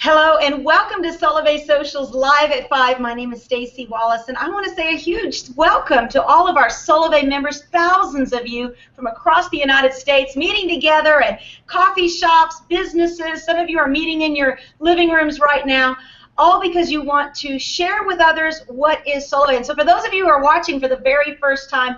Hello and welcome to Solavei Socials Live at 5. My name is Staci Wallace, and I want to say a huge welcome to all of our Solavei members, thousands of you from across the United States meeting together at coffee shops, businesses. Some of you are meeting in your living rooms right now, all because you want to share with others what is Solavei. And so for those of you who are watching for the very first time,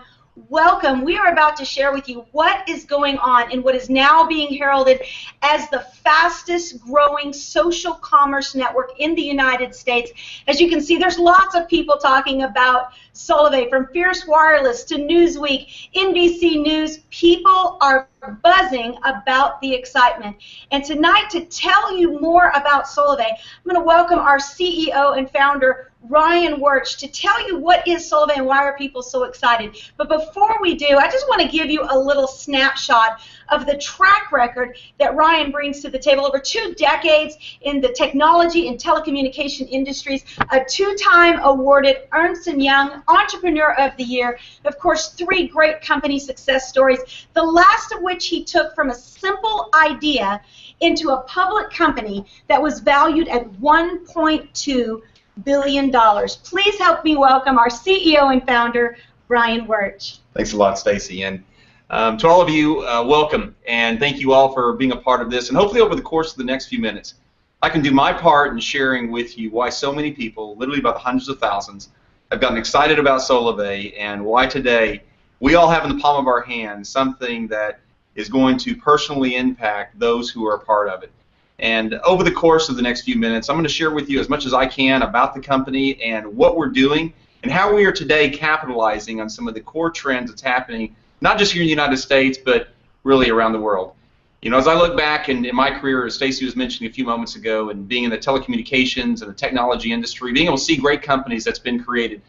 welcome. We are about to share with you what is going on in what is now being heralded as the fastest growing social commerce network in the United States. As you can see, there's lots of people talking about Solavei, from Fierce Wireless to Newsweek, NBC News. People are buzzing about the excitement. And tonight, to tell you more about Solavei, I'm going to welcome our CEO and founder, Ryan Wuerch, to tell you what is Solavei and why are people so excited. But before we do, I just want to give you a little snapshot of the track record that Ryan brings to the table. Over 2 decades in the technology and telecommunication industries, a 2-time awarded Ernst & Young Entrepreneur of the Year, of course 3 great company success stories, the last of which he took from a simple idea into a public company that was valued at $1.2 billion. Please help me welcome our CEO and founder, Ryan Wuerch. Thanks a lot, Staci. And to all of you, welcome, and thank you all for being a part of this. And hopefully over the course of the next few minutes, I can do my part in sharing with you why so many people, literally about hundreds of thousands, have gotten excited about Solavei, and why today we all have in the palm of our hands something that is going to personally impact those who are a part of it. And over the course of the next few minutes, I'm going to share with you as much as I can about the company and what we're doing and how we are today capitalizing on some of the core trends that's happening, not just here in the United States, but really around the world. You know, as I look back in my career, as Staci was mentioning a few moments ago, and being in the telecommunications and the technology industry, being able to see great companies that's been created,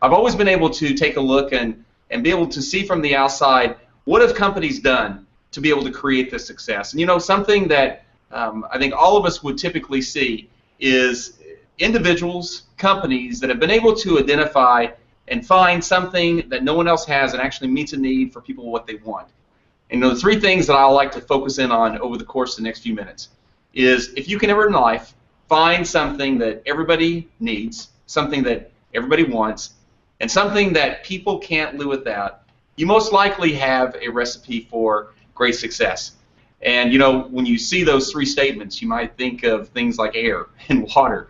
I've always been able to take a look and be able to see from the outside, what have companies done to be able to create this success? And you know, something that I think all of us would typically see is individuals, companies that have been able to identify and find something that no one else has and actually meets a need for people what they want. And you know, the 3 things that I like to focus in on over the course of the next few minutes is, if you can ever in life find something that everybody needs, something that everybody wants, and something that people can't live without, you most likely have a recipe for great success. And you know, when you see those 3 statements, you might think of things like air and water.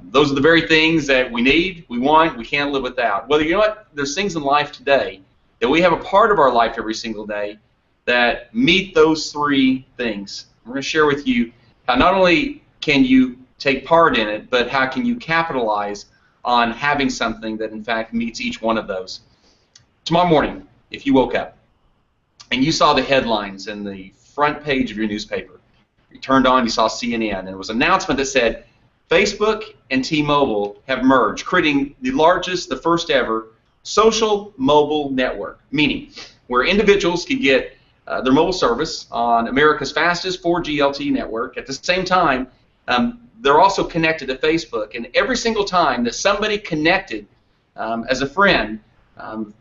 Those are the very things that we need, we want, we can't live without. Well, you know what? There's things in life today that we have a part of our life every single day that meet those 3 things. We're going to share with you how not only can you take part in it, but how can you capitalize on having something that in fact meets each one of those. Tomorrow morning, if you woke up and you saw the headlines in the front page of your newspaper, you turned on, you saw CNN, and it was an announcement that said Facebook and T-Mobile have merged, creating the largest, the first ever social mobile network, meaning where individuals could get their mobile service on America's fastest 4G LTE network. At the same time, they're also connected to Facebook, and every single time that somebody connected as a friend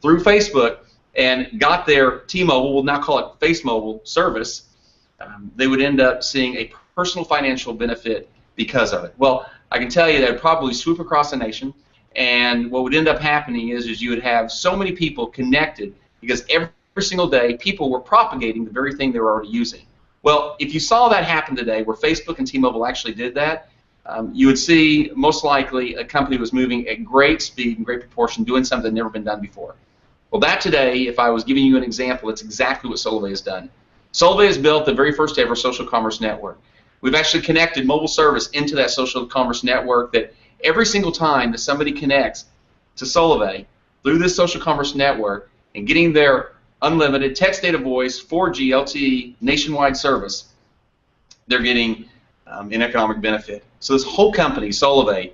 through Facebook and got their T-Mobile, we'll now call it Face Mobile service, they would end up seeing a personal financial benefit because of it. Well, I can tell you that it would probably swoop across the nation, and what would end up happening is you would have so many people connected because every single day people were propagating the very thing they were already using. Well, if you saw that happen today, where Facebook and T-Mobile actually did that, you would see most likely a company was moving at great speed and great proportion, doing something that never been done before. Well, that today, if I was giving you an example, it's exactly what Solavei has done. Solavei has built the very first ever social commerce network. We've actually connected mobile service into that social commerce network, that every single time that somebody connects to Solavei through this social commerce network and getting their unlimited text, data, voice, 4G LTE nationwide service, they're getting an economic benefit. So this whole company, Solavei,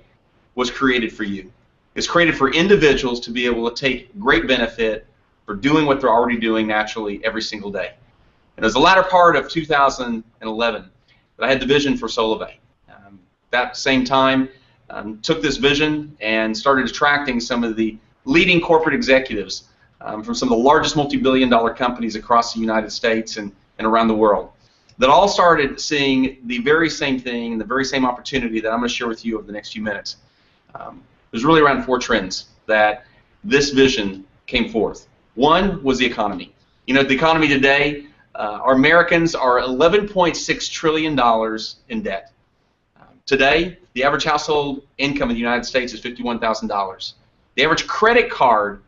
was created for you. It's created for individuals to be able to take great benefit for doing what they're already doing naturally every single day. And it was the latter part of 2011 that I had the vision for Solavei. That same time, took this vision and started attracting some of the leading corporate executives from some of the largest multi-billion-dollar companies across the United States and around the world. that all started seeing the very same thing, the very same opportunity that I'm going to share with you over the next few minutes. There's really around 4 trends that this vision came forth. One was the economy. You know, the economy today, our Americans are $11.6 trillion in debt. Today, the average household income in the United States is $51,000. The average credit card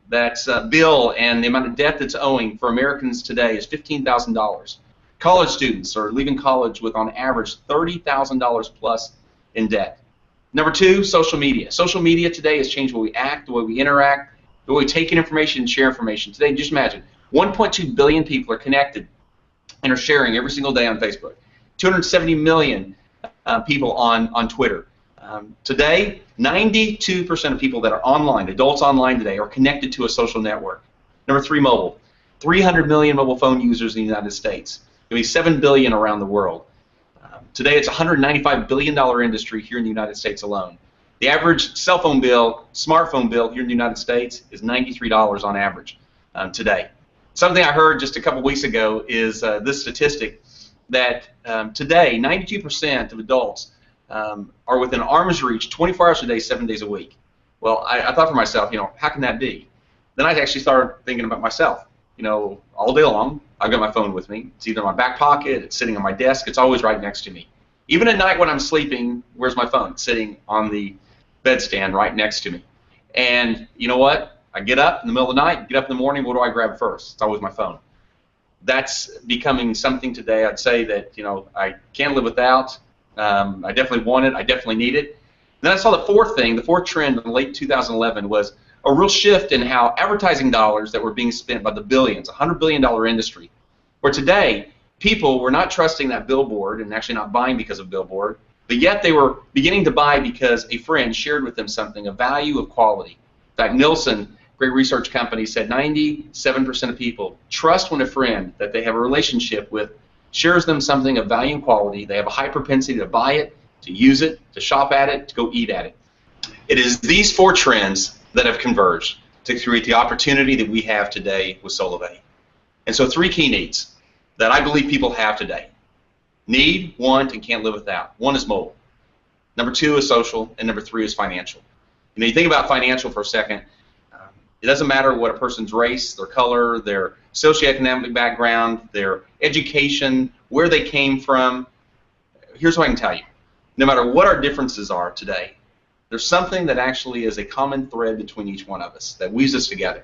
that's bill and the amount of debt that's owing for Americans today is $15,000. College students are leaving college with, on average, $30,000 plus in debt. Number 2, social media. Social media today has changed the way we act, the way we interact, the way we take in information and share information. Today, just imagine, 1.2 billion people are connected and are sharing every single day on Facebook. 270 million people on Twitter. Today, 92% of people that are online, adults online today, are connected to a social network. Number 3, mobile. 300 million mobile phone users in the United States. Maybe 7 billion around the world. Today, it's a $195 billion industry here in the United States alone. The average cell phone bill, smartphone bill here in the United States is $93 on average today. Something I heard just a couple weeks ago is this statistic that today 92% of adults are within arm's reach 24 hours a day, 7 days a week. Well, I thought for myself, you know, how can that be? Then I actually started thinking about myself. You know, all day long, I've got my phone with me. It's either in my back pocket, it's sitting on my desk, it's always right next to me. Even at night when I'm sleeping, where's my phone? It's sitting on the bedstand right next to me. And you know what? I get up in the middle of the night, get up in the morning, what do I grab first? It's always my phone. That's becoming something today I'd say that, you know, I can't live without. I definitely want it. I definitely need it. And then I saw the 4th thing, the 4th trend in late 2011 was a real shift in how advertising dollars that were being spent by the billions, $100 billion industry, where today people were not trusting that billboard and actually not buying because of billboard, but yet they were beginning to buy because a friend shared with them something, a value of quality. In fact, Nielsen, great research company, said 97% of people trust when a friend that they have a relationship with shares them something of value and quality. They have a high propensity to buy it, to use it, to shop at it, to go eat at it. It is these 4 trends that have converged to create the opportunity that we have today with Solavei. And so 3 key needs that I believe people have today. Need, want, and can't live without. 1 is mobile. Number 2 is social, and number 3 is financial. You know, you think about financial for a second, it doesn't matter what a person's race, their color, their socioeconomic background, their education, where they came from. Here's what I can tell you. No matter what our differences are today, there's something that actually is a common thread between each one of us that weaves us together,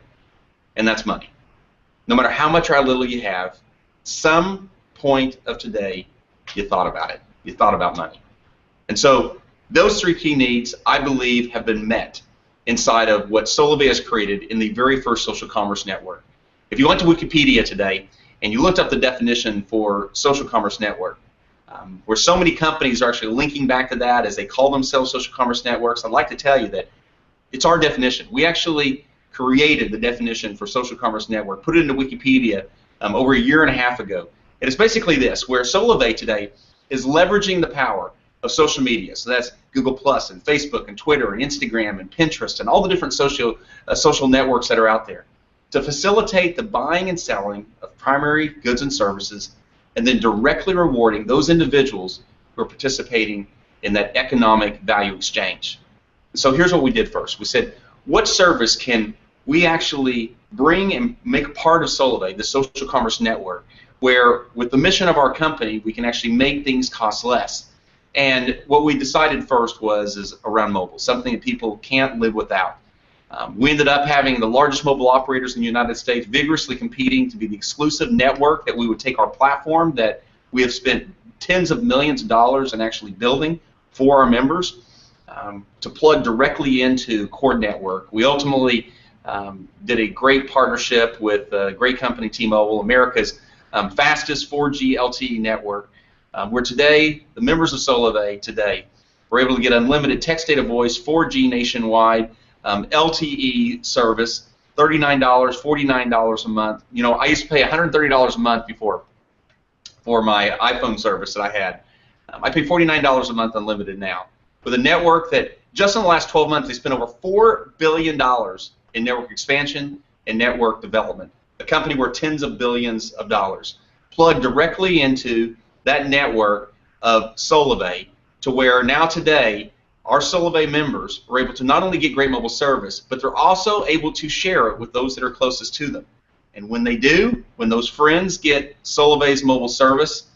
and that's money. No matter how much or how little you have, some point of today, you thought about it. You thought about money. And so those 3 key needs, I believe, have been met inside of what Solavei has created in the very first social commerce network. If you went to Wikipedia today and you looked up the definition for social commerce network, where so many companies are actually linking back to that as they call themselves social commerce networks, I'd like to tell you that it's our definition. We actually created the definition for social commerce network, put it into Wikipedia over a year and a half ago. And it's basically this, where Solavei today is leveraging the power of social media. So that's Google Plus and Facebook and Twitter and Instagram and Pinterest and all the different social networks that are out there to facilitate the buying and selling of primary goods and services, and then directly rewarding those individuals who are participating in that economic value exchange. So here's what we did first. We said, what service can we actually bring and make a part of Solavei, the social commerce network, where with the mission of our company, we can actually make things cost less. And what we decided first is around mobile, something that people can't live without. We ended up having the largest mobile operators in the United States vigorously competing to be the exclusive network that we would take our platform that we have spent tens of millions of dollars in actually building for our members to plug directly into core network. We ultimately did a great partnership with a great company, T-Mobile, America's fastest 4G LTE network, where today the members of Solavei today were able to get unlimited text, data, voice, 4G nationwide, LTE service, $39, $49 a month. You know, I used to pay $130 a month before for my iPhone service that I had. I pay $49 a month unlimited now, with a network that just in the last 12 months they spent over $4 billion in network expansion and network development. A company worth tens of billions of dollars. plug directly into that network of Solavei, to where now today our Solavei members are able to not only get great mobile service, but they're also able to share it with those that are closest to them. And when they do, when those friends get Solavei's mobile service,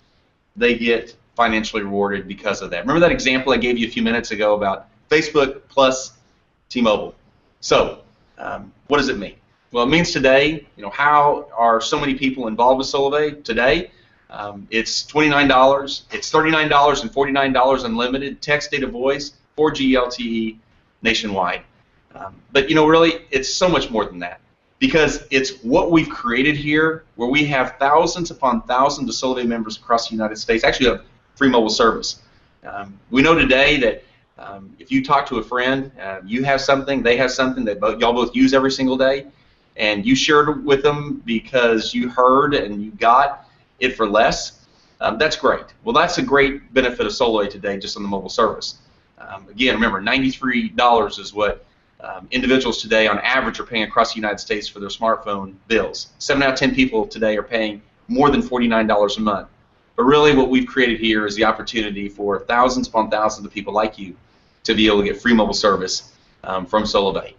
they get financially rewarded because of that. Remember that example I gave you a few minutes ago about Facebook plus T-Mobile? So, what does it mean? Well, it means today, how are so many people involved with Solavei today? It's $29, it's $39 and $49 unlimited, text, data, voice, 4G LTE nationwide. But really, it's so much more than that, because it's what we've created here, where we have thousands upon thousands of Solavei members across the United States actually have free mobile service. We know today that if you talk to a friend, you have something, they have something that y'all both use every single day, and you shared it with them because you heard and you got it for less, that's great. Well, that's a great benefit of Solavei today just on the mobile service. Again, remember, $93 is what individuals today on average are paying across the United States for their smartphone bills. 7 out of 10 people today are paying more than $49 a month. But really what we've created here is the opportunity for thousands upon thousands of people like you to be able to get free mobile service from Solavei.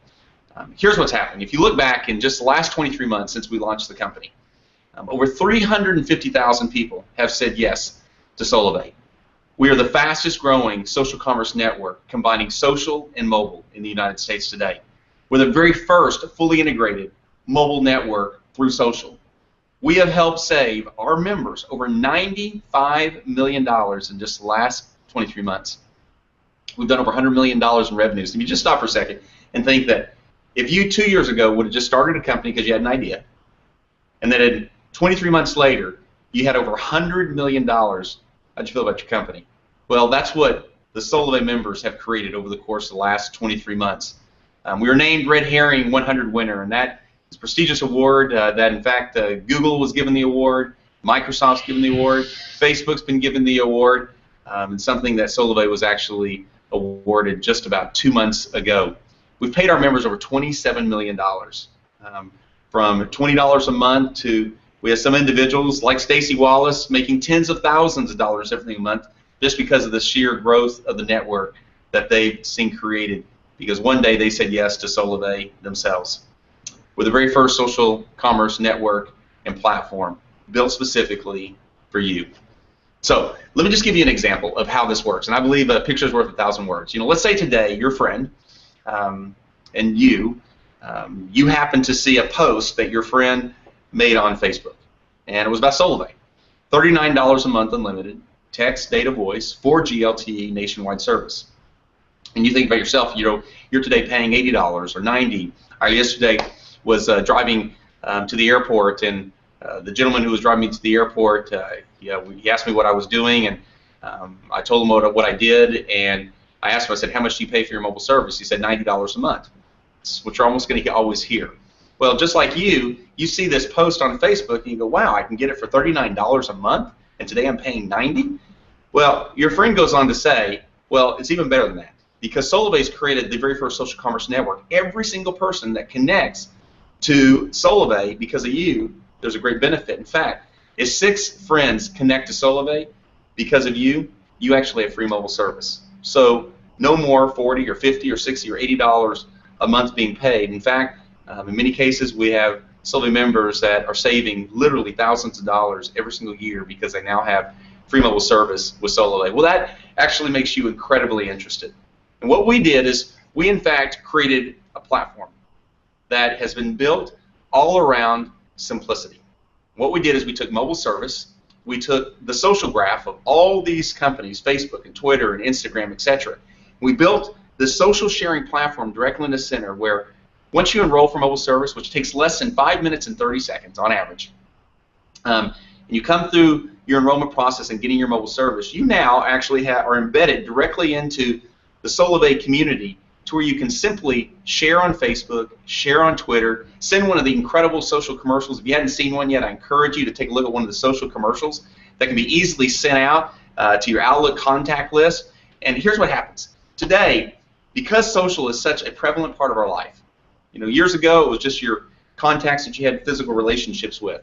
Here's what's happened. If you look back in just the last 23 months since we launched the company, over 350,000 people have said yes to Solavei. We are the fastest growing social commerce network combining social and mobile in the United States today. We're the very first fully integrated mobile network through social. We have helped save our members over $95 million in just the last 23 months. We've done over $100 million in revenues. If you just stop for a second and think that if you 2 years ago would have just started a company because you had an idea, and then 23 months later you had over $100 million, how'd you feel about your company? Well, that's what the Solavei members have created over the course of the last 23 months. We were named Red Herring 100 winner, and that is a prestigious award that, in fact, Google was given the award, Microsoft's given the award, Facebook's been given the award, and something that Solavei was actually awarded just about 2 months ago. We've paid our members over $27 million, from $20 a month to, we have some individuals like Staci Wallace making tens of thousands of dollars every month just because of the sheer growth of the network that they've seen created, because one day they said yes to Solavei themselves. We're the very first social commerce network and platform built specifically for you. So let me just give you an example of how this works, and I believe a picture's worth 1,000 words. Let's say today your friend and you happen to see a post that your friend made on Facebook, and it was about Solavei. $39 a month unlimited, text, data, voice, 4G LTE nationwide service. And you think about yourself, you're today paying $80 or $90. I yesterday was driving to the airport, and the gentleman who was driving me to the airport, he asked me what I was doing, and I told him what I did, and I asked him, I said, how much do you pay for your mobile service? He said $90 a month, which you're almost going to always hear. Well, just like you see this post on Facebook, and you go, wow, I can get it for $39 a month, and today I'm paying $90? Well, your friend goes on to say, well, it's even better than that, because Solavei's created the very first social commerce network. Every single person that connects to Solavei because of you, there's a great benefit. In fact, if 6 friends connect to Solavei because of you, you actually have free mobile service. So no more $40 or $50 or $60 or $80 a month being paid. In fact, in many cases, we have Solavei members that are saving literally thousands of dollars every single year because they now have free mobile service with Solavei. Well, that actually makes you incredibly interested. And what we did is we, in fact, created a platform that has been built all around simplicity. What we did is we took mobile service, we took the social graph of all these companies, Facebook and Twitter and Instagram, etc. We built the social sharing platform directly in the center, where once you enroll for mobile service, which takes less than 5 minutes and 30 seconds on average, and you come through your enrollment process and getting your mobile service, you now actually are embedded directly into the Solavei community, to where you can simply share on Facebook, share on Twitter, send one of the incredible social commercials. If you haven't seen one yet, I encourage you to take a look at one of the social commercials that can be easily sent out to your Outlook contact list. And here's what happens. Today, because social is such a prevalent part of our life, years ago it was just your contacts that you had physical relationships with.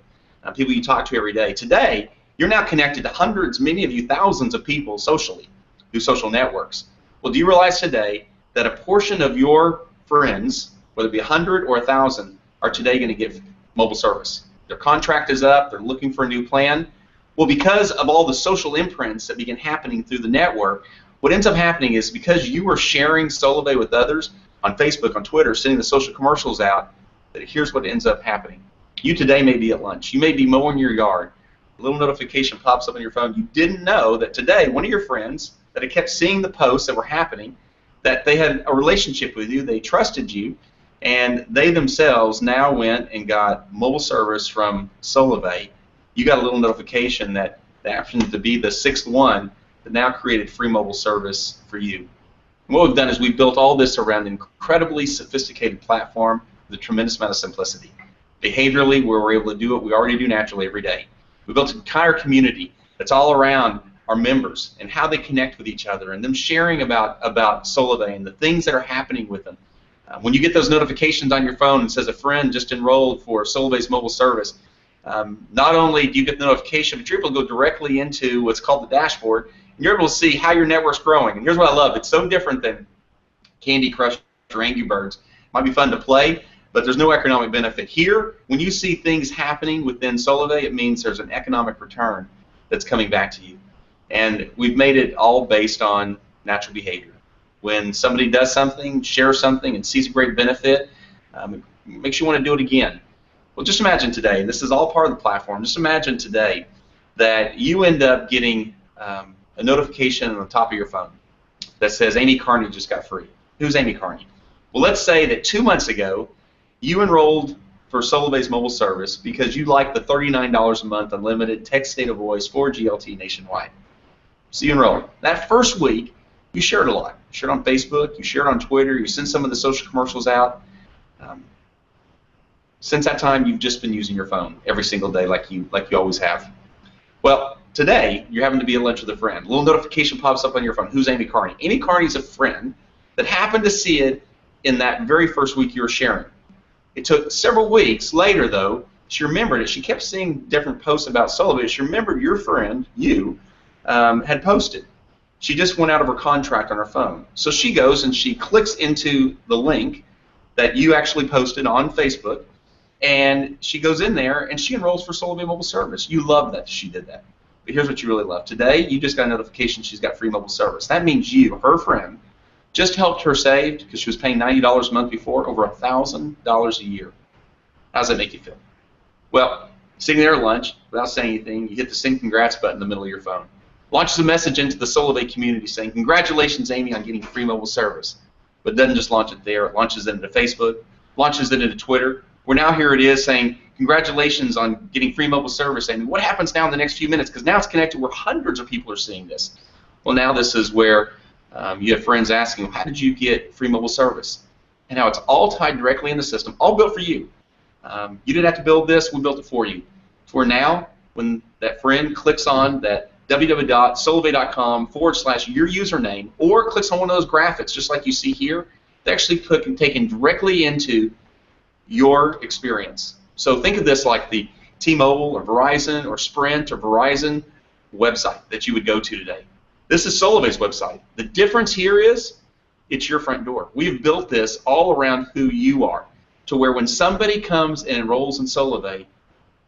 people you talk to every day. Today, you're now connected to hundreds, many of you thousands of people socially through social networks. Well, do you realize today that a portion of your friends, whether it be 100 or 1,000, are today going to get mobile service? Their contract is up, they're looking for a new plan. Well, because of all the social imprints that begin happening through the network, what ends up happening is because you are sharing Solavei with others on Facebook, on Twitter, sending the social commercials out, that here's what ends up happening. You today may be at lunch. You may be mowing your yard. A little notification pops up on your phone. You didn't know that today one of your friends that had kept seeing the posts that were happening, that they had a relationship with you, they trusted you, and they themselves now went and got mobile service from Solavei. You got a little notification that happened to be the sixth one that now created free mobile service for you. And what we've done is we've built all this around an incredibly sophisticated platform with a tremendous amount of simplicity. Behaviorally, where we're able to do what we already do naturally every day. We built an entire community that's all around our members and how they connect with each other and them sharing about Solavei and the things that are happening with them. When you get those notifications on your phone and says a friend just enrolled for Solavei's mobile service, not only do you get the notification, but you're able to go directly into what's called the dashboard, and you're able to see how your network's growing. And here's what I love. It's so different than Candy Crush or Angry Birds. It might be fun to play, but there's no economic benefit. Here, when you see things happening within Solavei, it means there's an economic return that's coming back to you. And we've made it all based on natural behavior. When somebody does something, shares something, and sees a great benefit, it makes you want to do it again. Well, just imagine today, and this is all part of the platform, just imagine today that you end up getting a notification on the top of your phone that says Amy Carney just got free. Who's Amy Carney? Well, let's say that 2 months ago, you enrolled for Solavei's mobile service because you like the $39 a month unlimited text, data, voice, 4G LTE nationwide. So you enrolled. That first week, you shared a lot. You shared on Facebook, you shared on Twitter, you sent some of the social commercials out. Since that time, you've just been using your phone every single day like you always have. Well, today, you're having to be at lunch with a friend. A little notification pops up on your phone. Who's Amy Carney? Amy Carney's a friend that happened to see it in that very first week you were sharing. It took several weeks later, though, she remembered it. She kept seeing different posts about Solavei. She remembered your friend, you, had posted. She just went out of her contract on her phone. So she goes and she clicks into the link that you actually posted on Facebook, and she goes in there and she enrolls for Solavei mobile service. You love that she did that. But here's what you really love. Today, you just got a notification she's got free mobile service. That means you, her friend, just helped her save, because she was paying $90 a month before, over $1,000 a year. How does that make you feel? Well, sitting there at lunch, without saying anything, you hit the send congrats button in the middle of your phone. Launches a message into the Solavei community saying, congratulations, Amy, on getting free mobile service. But it doesn't just launch it there. It launches it into Facebook, launches it into Twitter. Where now here it is saying, congratulations on getting free mobile service. Amy, what happens now in the next few minutes? Because now it's connected where hundreds of people are seeing this. Well, now this is where you have friends asking, how did you get free mobile service? And now it's all tied directly in the system, all built for you. You didn't have to build this, we built it for you. For now, when that friend clicks on that www.solavei.com/your username, or clicks on one of those graphics, just like you see here, they actually can taken directly into your experience. So think of this like the T-Mobile or Verizon or Sprint or Verizon website that you would go to today. This is Solavei's website. The difference here is it's your front door. We've built this all around who you are, to where when somebody comes and enrolls in Solavei,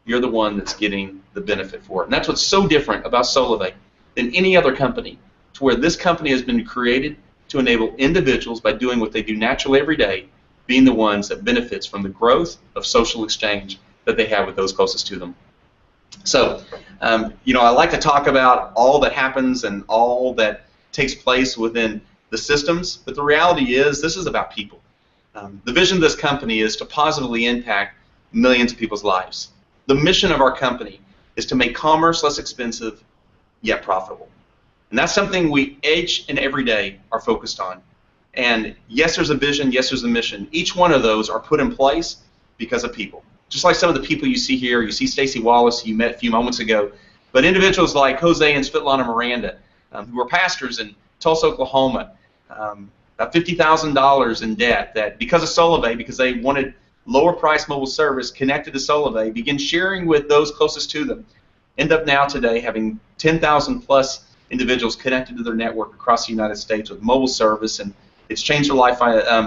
you're the one that's getting the benefit for it. And that's what's so different about Solavei than any other company, to where this company has been created to enable individuals, by doing what they do naturally every day, being the ones that benefits from the growth of social exchange that they have with those closest to them. So, I like to talk about all that happens and all that takes place within the systems, but the reality is this is about people. The vision of this company is to positively impact millions of people's lives. The mission of our company is to make commerce less expensive, yet profitable. And that's something we each and every day are focused on. And yes, there's a vision, yes, there's a mission. Each one of those are put in place because of people. Just like some of the people you see here, you see Staci Wallace, who you met a few moments ago, but individuals like Jose and Svetlana Miranda, who are pastors in Tulsa, Oklahoma, about $50,000 in debt, that because of Solavei, because they wanted lower price mobile service connected to Solavei, begin sharing with those closest to them, end up now today having 10,000 plus individuals connected to their network across the United States with mobile service, and it's changed their life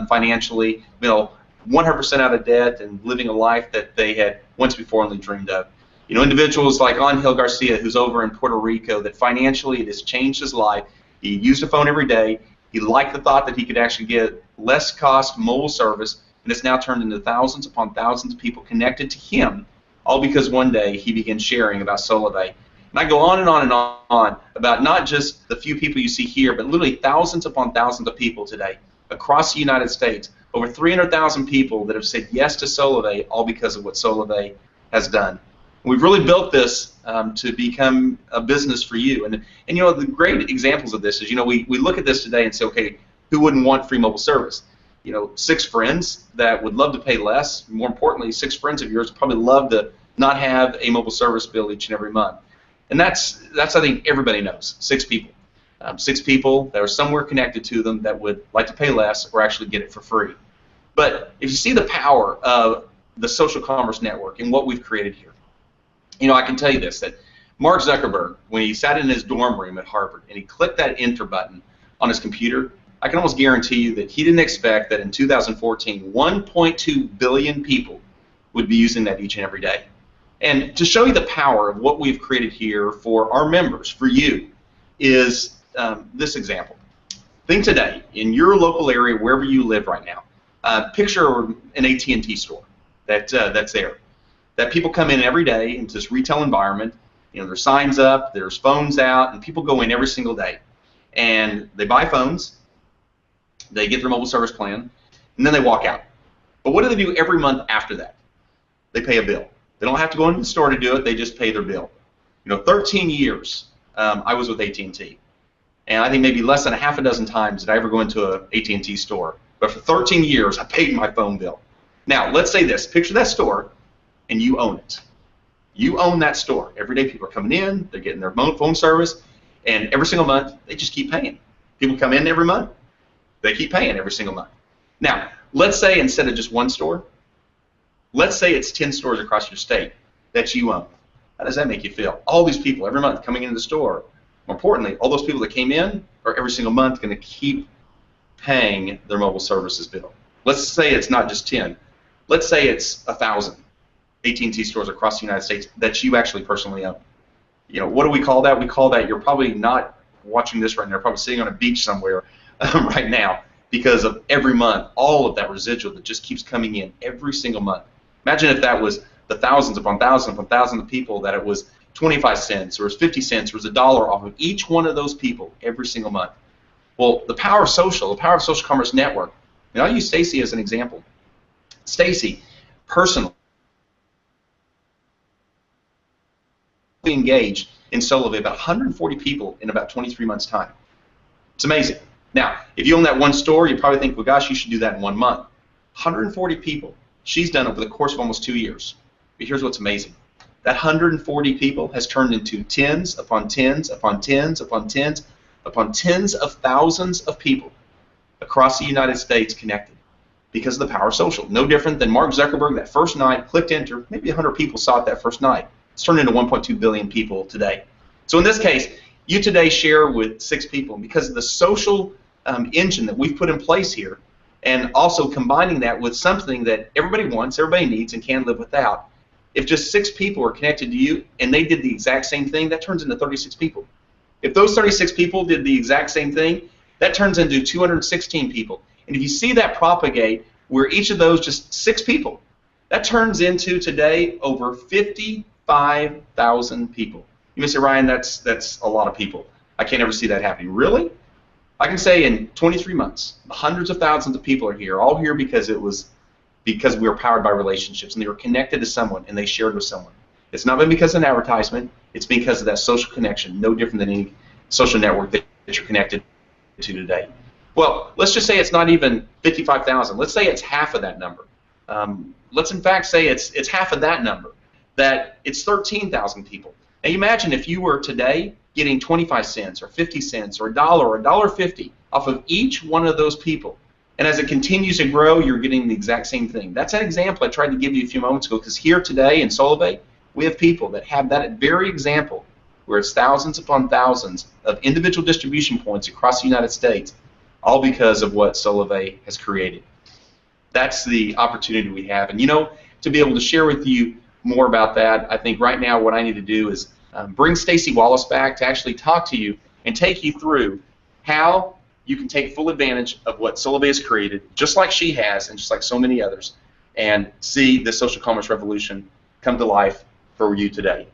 financially, 100% out of debt and living a life that they had once before only dreamed of. Individuals like Angel Garcia, who's over in Puerto Rico, that financially it has changed his life. He used a phone every day. He liked the thought that he could actually get less cost mobile service, and it's now turned into thousands upon thousands of people connected to him, all because one day he began sharing about Solavei. And I go on and on and on about not just the few people you see here, but literally thousands upon thousands of people today across the United States, over 300,000 people that have said yes to Solavei, all because of what Solavei has done. We've really built this to become a business for you. And the great examples of this is, we look at this today and say, okay, who wouldn't want free mobile service? 6 friends that would love to pay less. More importantly, 6 friends of yours would probably love to not have a mobile service bill each and every month. And that's I think everybody knows, 6 people. 6 people that are somewhere connected to them that would like to pay less or actually get it for free. But if you see the power of the social commerce network and what we've created here, I can tell you this, that Mark Zuckerberg, when he sat in his dorm room at Harvard and he clicked that enter button on his computer, I can almost guarantee you that he didn't expect that in 2014, 1.2 billion people would be using that each and every day. And to show you the power of what we've created here for our members, for you, is this example. Think today, in your local area, wherever you live right now, picture an AT&T store that's there. That people come in every day into this retail environment. There's signs up, there's phones out, and people go in every single day. And they buy phones, they get their mobile service plan, and then they walk out. But what do they do every month after that? They pay a bill. They don't have to go into the store to do it, they just pay their bill. 13 years I was with AT&T. And I think maybe less than a half a dozen times did I ever go into an AT&T store. But for 13 years, I paid my phone bill. Now, let's say this. Picture that store, and you own it. You own that store. Every day people are coming in, they're getting their phone service, and every single month, they just keep paying. People come in every month, they keep paying every single month. Now, let's say instead of just one store, let's say it's 10 stores across your state that you own. How does that make you feel? All these people every month coming into the store. More importantly, all those people that came in are every single month going to keep paying their mobile services bill. Let's say it's not just 10. Let's say it's 1,000 AT&T stores across the United States that you actually personally own. What do we call that? We call that, you're probably not watching this right now, probably sitting on a beach somewhere right now because of every month, all of that residual that just keeps coming in every single month. Imagine if that was the thousands upon thousands upon thousands of people, that it was 25 cents or it was 50 cents or it was $1 off of each one of those people every single month. Well, the power of social commerce network, and I'll use Staci as an example. Staci, personally, engaged in Solavei about 140 people in about 23 months' time. It's amazing. Now, if you own that one store, you probably think, well, gosh, you should do that in 1 month. 140 people she's done over the course of almost 2 years. But here's what's amazing. That 140 people has turned into tens upon tens upon tens upon tens upon tens of thousands of people across the United States connected because of the power of social. No different than Mark Zuckerberg that first night clicked enter, maybe 100 people saw it that first night. It's turned into 1.2 billion people today. So in this case, you today share with 6 people, and because of the social engine that we've put in place here, and also combining that with something that everybody wants, everybody needs, and can't live without. If just 6 people are connected to you and they did the exact same thing, that turns into 36 people. If those 36 people did the exact same thing, that turns into 216 people. And if you see that propagate, where each of those just 6 people, that turns into today over 55,000 people. You may say, Ryan, that's a lot of people. I can't ever see that happening. Really? I can say in 23 months, hundreds of thousands of people are here, all here because we were powered by relationships and they were connected to someone and they shared with someone. It's not been because of an advertisement. It's because of that social connection, no different than any social network that you're connected to today. Well, let's just say it's not even 55,000. Let's say it's half of that number. Let's in fact say it's half of that number, that it's 13,000 people. Now you imagine if you were today getting 25 cents or 50 cents or $1 or $1.50 off of each one of those people And as it continues to grow, you're getting the exact same thing. That's an example I tried to give you a few moments ago, because here today in Solavei, we have people that have that very example, where it's thousands upon thousands of individual distribution points across the United States, all because of what Solavei has created. That's the opportunity we have. And to be able to share with you more about that, I think right now what I need to do is bring Staci Wallace back to actually talk to you and take you through how you can take full advantage of what Solavei has created, just like she has and just like so many others, and see the social commerce revolution come to life for you today.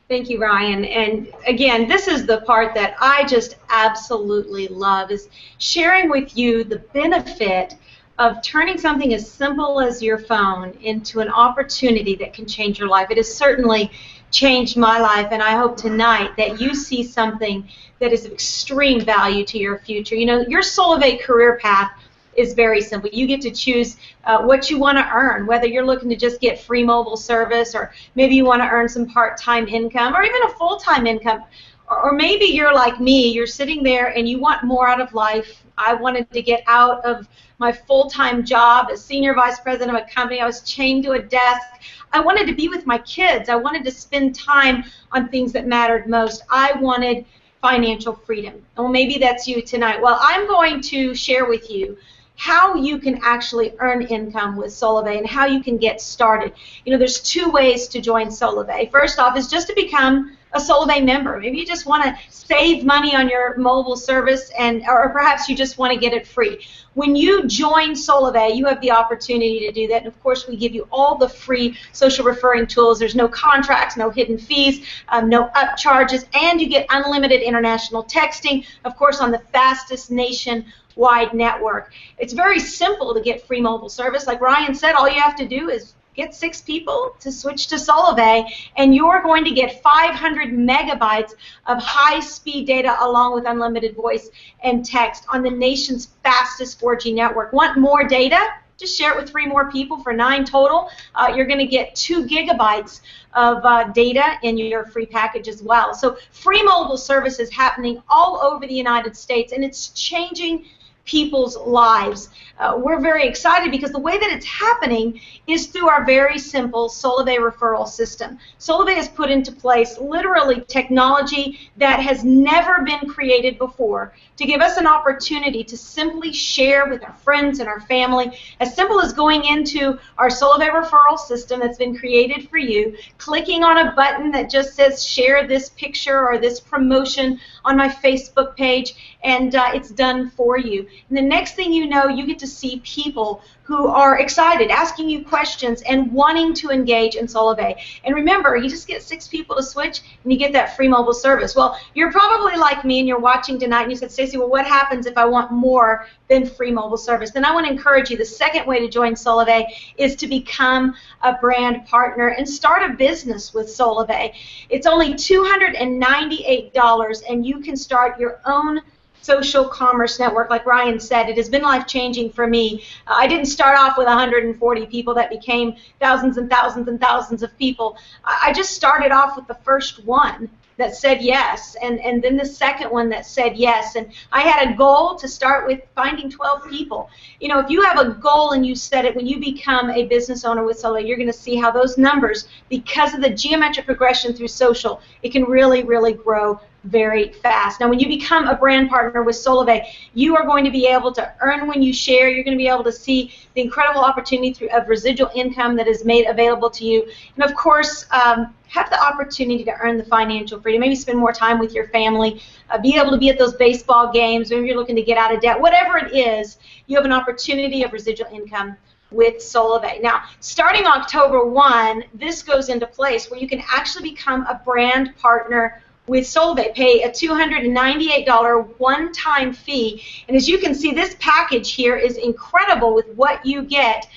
Thank you, Ryan. And again, this is the part that I just absolutely love, is sharing with you the benefit of turning something as simple as your phone into an opportunity that can change your life. It has certainly changed my life, and I hope tonight that you see something that is of extreme value to your future. Your Solavei career path is very simple. You get to choose what you want to earn, whether you're looking to just get free mobile service, or maybe you want to earn some part-time income, or even a full-time income. Or maybe you're like me, you're sitting there and you want more out of life. I wanted to get out of my full-time job as senior vice president of a company. I was chained to a desk. I wanted to be with my kids. I wanted to spend time on things that mattered most. I wanted financial freedom. Well, maybe that's you tonight. Well, I'm going to share with you how you can actually earn income with Solavei and how you can get started. There's two ways to join Solavei. First off is just to become a Solavei member. Maybe you just want to save money on your mobile service, or perhaps you just want to get it free. When you join Solavei, you have the opportunity to do that. And of course, we give you all the free social referring tools. There's no contracts, no hidden fees, no upcharges, and you get unlimited international texting, of course, on the fastest nationwide network. It's very simple to get free mobile service. Like Ryan said, all you have to do is get 6 people to switch to Solavei, and you're going to get 500 megabytes of high-speed data along with unlimited voice and text on the nation's fastest 4G network. Want more data? Just share it with 3 more people for 9 total. You're going to get 2 gigabytes of data in your free package as well. So free mobile service is happening all over the United States, and it's changing people's lives. We're very excited because the way that it's happening is through our very simple Solavei referral system. Solavei has put into place literally technology that has never been created before to give us an opportunity to simply share with our friends and our family, as simple as going into our Solavei referral system that's been created for you, clicking on a button that just says share this picture or this promotion on my Facebook page, and it's done for you. And the next thing you know, you get to see people who are excited, asking you questions, and wanting to engage in Solavei. And remember, you just get 6 people to switch, and you get that free mobile service. Well, you're probably like me, and you're watching tonight, and you said, Staci, well, what happens if I want more than free mobile service? Then I want to encourage you, the second way to join Solavei is to become a brand partner and start a business with Solavei. It's only $298, and you can start your own social commerce network. Like Ryan said, it has been life-changing for me. I didn't start off with 140 people that became thousands and thousands and thousands of people. I just started off with the first one that said yes, and then the second one that said yes. And I had a goal to start with finding 12 people. If you have a goal and you set it, when you become a business owner with Solavei, you're going to see how those numbers, because of the geometric progression through social, it can really, really grow very fast. Now, when you become a brand partner with Solavei, you are going to be able to earn when you share. You're going to be able to see the incredible opportunity of residual income that is made available to you. And, of course, have the opportunity to earn the financial freedom. Maybe spend more time with your family, be able to be at those baseball games, maybe you're looking to get out of debt. Whatever it is, you have an opportunity of residual income with Solavei. Now, starting October 1, this goes into place where you can actually become a brand partner with Solavei. Pay a $298 one-time fee, and as you can see, this package here is incredible with what you get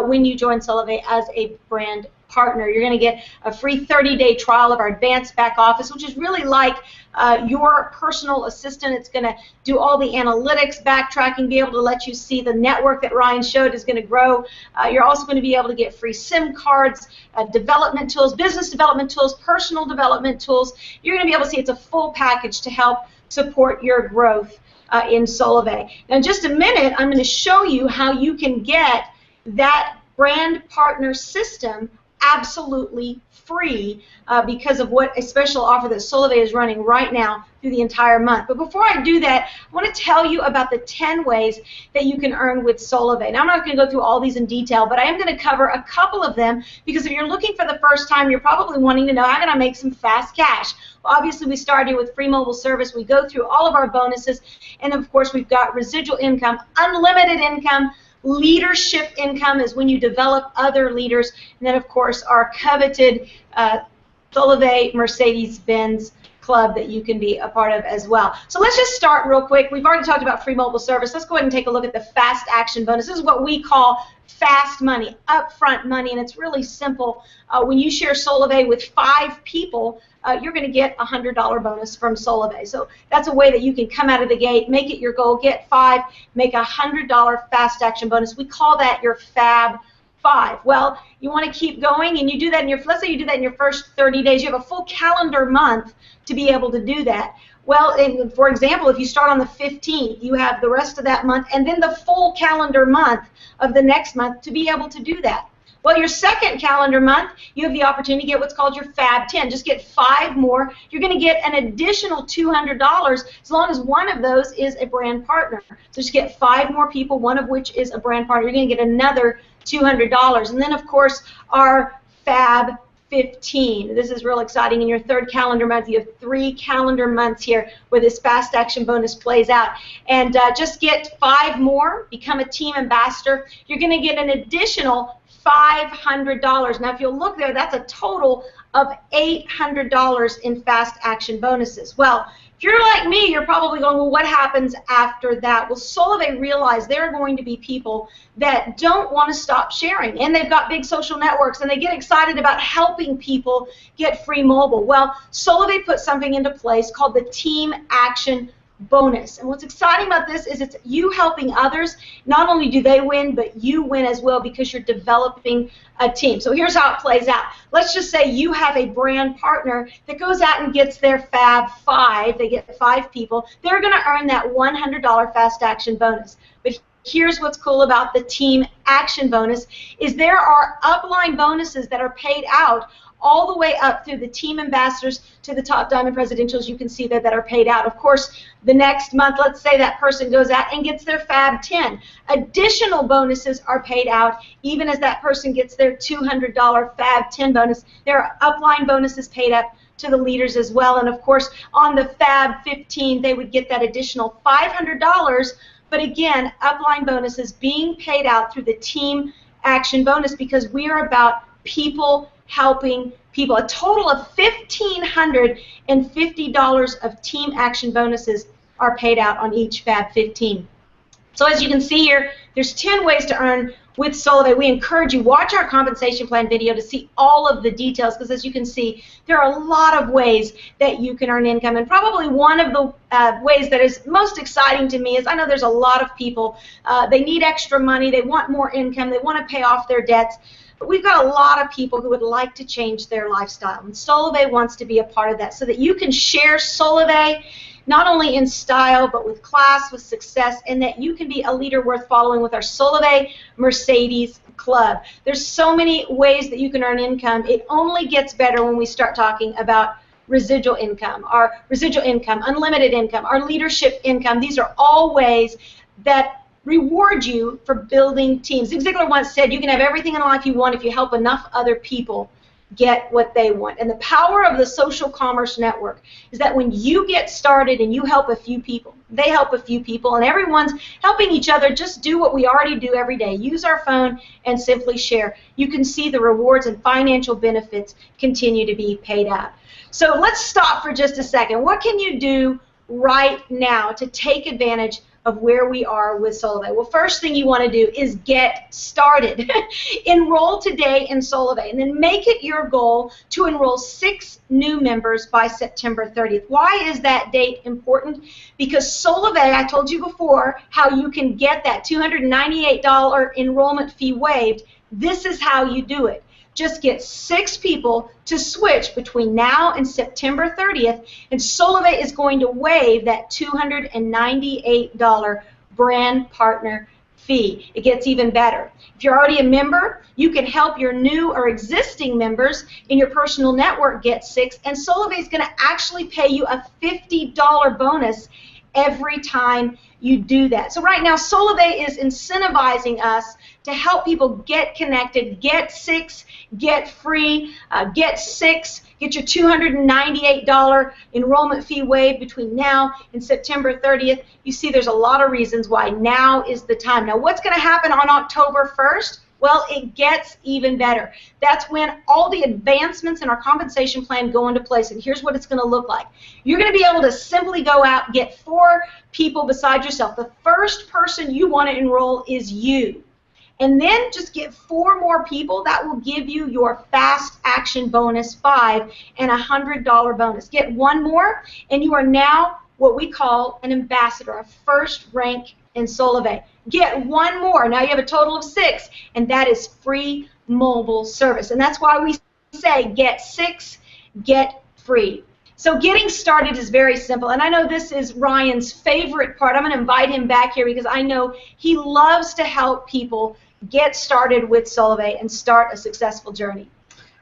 when you join Solavei as a brand partner. You're going to get a free 30-day trial of our advanced back office, which is really like your personal assistant. It's going to do all the analytics, backtracking, be able to let you see the network that Ryan showed is going to grow. You're also going to be able to get free SIM cards, development tools, business development tools, personal development tools. You're going to be able to see it's a full package to help support your growth in Solavei. Now, in just a minute, I'm going to show you how you can get that brand partner system absolutely free because of what a special offer that Solavei is running right now through the entire month. But before I do that, I want to tell you about the 10 ways that you can earn with Solavei. Now, I'm not going to go through all these in detail, but I am going to cover a couple of them because if you're looking for the first time, you're probably wanting to know, how can I make some fast cash? Well, obviously, we started with free mobile service. We go through all of our bonuses, and of course, we've got residual income, unlimited income. Leadership income is when you develop other leaders, and then of course our coveted Solavei Mercedes-Benz club that you can be a part of as well. So let's just start real quick. We've already talked about free mobile service. Let's go ahead and take a look at the fast action bonus. This is what we call fast money, upfront money, and it's really simple. When you share Solavei with 5 people, you're going to get a $100 bonus from Solavei. So that's a way that you can come out of the gate, make it your goal, get 5, make a $100 fast action bonus. We call that your Fab 5. Well, you want to keep going, and you do that in your, let's say you do that in your first 30 days. You have a full calendar month to be able to do that. Well, for example, if you start on the 15th, you have the rest of that month and then the full calendar month of the next month to be able to do that. Well, your second calendar month, you have the opportunity to get what's called your Fab 10. Just get 5 more. You're going to get an additional $200 as long as one of those is a brand partner. So just get 5 more people, one of which is a brand partner. You're going to get another $200. And then, of course, our Fab 15. This is real exciting. In your third calendar month, you have 3 calendar months here where this fast action bonus plays out. And just get 5 more, become a team ambassador. You're going to get an additional $500. Now, if you'll look there, that's a total of $800 in fast action bonuses. Well, if you're like me, you're probably going, well, what happens after that? Well, Solavei realized there are going to be people that don't want to stop sharing, and they've got big social networks, and they get excited about helping people get free mobile. Well, Solavei put something into place called the Team Action Bonus. And what's exciting about this is it's you helping others. Not only do they win, but you win as well because you're developing a team. So here's how it plays out. Let's just say you have a brand partner that goes out and gets their Fab 5. They get 5 people. They're going to earn that $100 fast action bonus. But here's what's cool about the Team Action Bonus is there are upline bonuses that are paid out all the way up through the team ambassadors to the top diamond presidentials. You can see there that are paid out. Of course, the next month, let's say that person goes out and gets their Fab 10. Additional bonuses are paid out even as that person gets their $200 Fab 10 bonus. There are upline bonuses paid up to the leaders as well. And of course, on the Fab 15, they would get that additional $500. But again, upline bonuses being paid out through the Team Action Bonus because we are about people helping people. A total of $1,550 of team action bonuses are paid out on each Fab 15. So as you can see here, there's 10 ways to earn with Solavei. We encourage you, watch our compensation plan video to see all of the details because as you can see, there are a lot of ways that you can earn income. And probably one of the ways that is most exciting to me is I know there's a lot of people, they need extra money, they want more income, they want to pay off their debts. But we've got a lot of people who would like to change their lifestyle, and Solavei wants to be a part of that so that you can share Solavei not only in style but with class, with success, and that you can be a leader worth following with our Solavei Mercedes Club. There's so many ways that you can earn income. It only gets better when we start talking about residual income, our residual income, unlimited income, our leadership income. These are all ways that reward you for building teams. Zig Ziglar once said, you can have everything in life you want if you help enough other people get what they want. And the power of the social commerce network is that when you get started and you help a few people, they help a few people, and everyone's helping each other just do what we already do every day. Use our phone and simply share. You can see the rewards and financial benefits continue to be paid out. So let's stop for just a second. What can you do right now to take advantage of where we are with Solavei? Well, first thing you want to do is get started. Enroll today in Solavei, and then make it your goal to enroll 6 new members by September 30th. Why is that date important? Because Solavei, I told you before how you can get that $298 enrollment fee waived. This is how you do it. Just get 6 people to switch between now and September 30th, and Solavei is going to waive that $298 brand partner fee. It gets even better. If you're already a member, you can help your new or existing members in your personal network get 6, and Solavei is going to actually pay you a $50 bonus every time you do that. So right now, Solavei is incentivizing us to help people get connected, get 6, get free, get 6, get your $298 enrollment fee waived between now and September 30th. You see, there's a lot of reasons why now is the time. Now, what's going to happen on October 1st? Well, it gets even better. That's when all the advancements in our compensation plan go into place, and here's what it's going to look like. You're going to be able to simply go out, get 4 people beside yourself. The first person you want to enroll is you. And then just get 4 more people. That will give you your fast action bonus 5 and a $100 bonus. Get 1 more, and you are now what we call an ambassador, a first rank in Solavei. Get 1 more. Now you have a total of 6, and that is free mobile service. And that's why we say get 6, get free. So getting started is very simple, and I know this is Ryan's favorite part. I'm going to invite him back here because I know he loves to help people get started with Solavei and start a successful journey.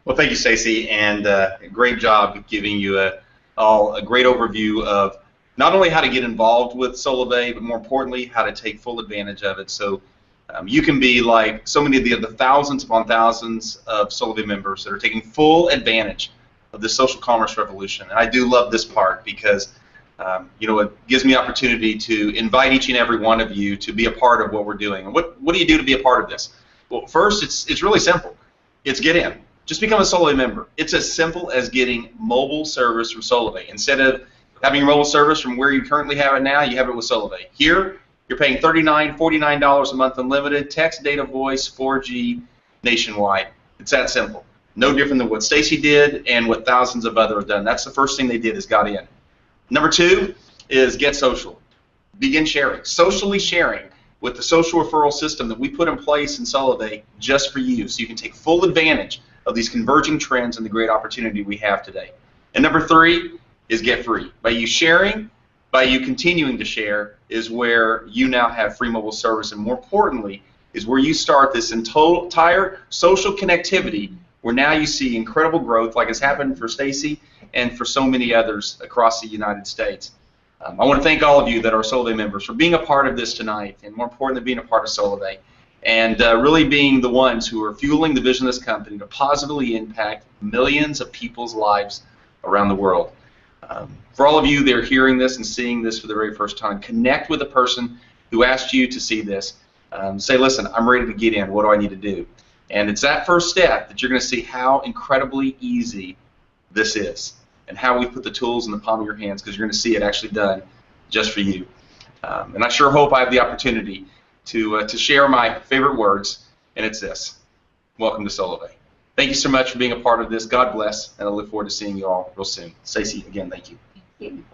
Well, thank you, Staci, and great job giving you all a great overview of not only how to get involved with Solavei, but more importantly, how to take full advantage of it. So you can be like so many of the thousands upon thousands of Solavei members that are taking full advantage of the social commerce revolution. And I do love this part because you know, it gives me opportunity to invite each and every one of you to be a part of what we're doing. And what do you do to be a part of this? Well, first, it's really simple. It's get in. Just become a Solavei member. It's as simple as getting mobile service from Solavei. Instead of having your mobile service from where you currently have it now, you have it with Solavei. Here, you're paying $39, $49 a month unlimited, text, data, voice, 4G, nationwide. It's that simple. No different than what Staci did and what thousands of others have done. That's the first thing they did is got in. Number 2 is get social. Begin sharing. Socially sharing with the social referral system that we put in place in Solavei just for you, so you can take full advantage of these converging trends and the great opportunity we have today. And number 3 is get free. By you sharing, by you continuing to share, is where you now have free mobile service, and more importantly, is where you start this entire social connectivity where now you see incredible growth like has happened for Staci and for so many others across the United States. I want to thank all of you that are Solavei members for being a part of this tonight, and more importantly, being a part of Solavei, and really being the ones who are fueling the vision of this company to positively impact millions of people's lives around the world. For all of you that are hearing this and seeing this for the very first time, connect with a person who asked you to see this. Say, listen, I'm ready to get in. What do I need to do? And it's that first step that you're going to see how incredibly easy this is and how we put the tools in the palm of your hands, because you're going to see it actually done just for you. And I sure hope I have the opportunity to share my favorite words, and it's this. Welcome to Solavei. Thank you so much for being a part of this. God bless, and I look forward to seeing you all real soon. Staci, again, thank you. Thank you.